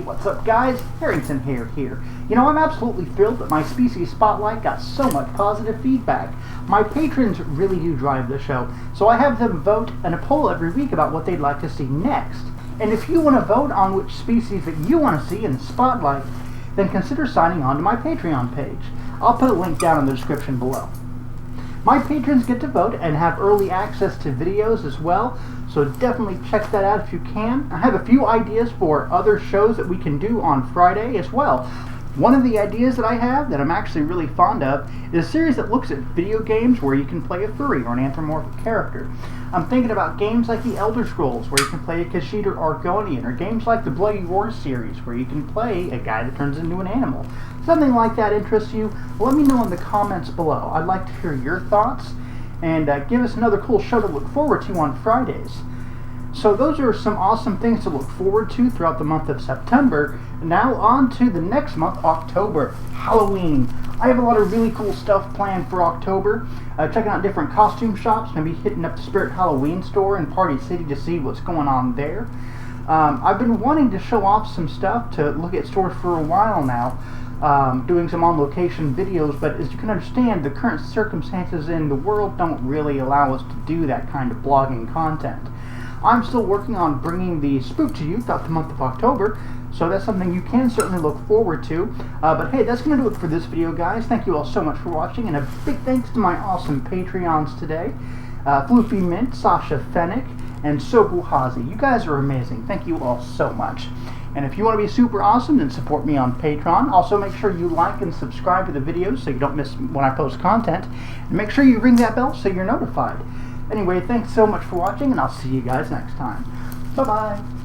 what's up guys? Harrington here. You know, I'm absolutely thrilled that my species spotlight got so much positive feedback. My patrons really do drive the show, so I have them vote in a poll every week about what they'd like to see next. And if you want to vote on which species that you want to see in the spotlight, then consider signing on to my Patreon page. I'll put a link down in the description below. My patrons get to vote and have early access to videos as well, so definitely check that out if you can. I have a few ideas for other shows that we can do on Friday as well. One of the ideas that I have that I'm actually really fond of is a series that looks at video games where you can play a furry or an anthropomorphic character. I'm thinking about games like the Elder Scrolls where you can play a Khajiit or Argonian, or games like the Bloody Roar series where you can play a guy that turns into an animal. Something like that interests you? Let me know in the comments below. I'd like to hear your thoughts, and give us another cool show to look forward to on Fridays. So those are some awesome things to look forward to throughout the month of September. Now on to the next month, October, Halloween. I have a lot of really cool stuff planned for October. Checking out different costume shops, maybe hitting up the Spirit Halloween store in Party City to see what's going on there. I've been wanting to show off some stuff to look at stores for a while now, doing some on-location videos, but as you can understand, the current circumstances in the world don't really allow us to do that kind of blogging content. I'm still working on bringing the spook to you throughout the month of October, so that's something you can certainly look forward to. But hey, that's going to do it for this video, guys. Thank you all so much for watching, and a big thanks to my awesome Patreons today. Floofy Mint, Sasha Fennec, and Sobu Hazi. You guys are amazing. Thank you all so much. And if you want to be super awesome, then support me on Patreon. Also, make sure you like and subscribe to the videos so you don't miss when I post content. And make sure you ring that bell so you're notified. Anyway, thanks so much for watching, and I'll see you guys next time. Bye-bye.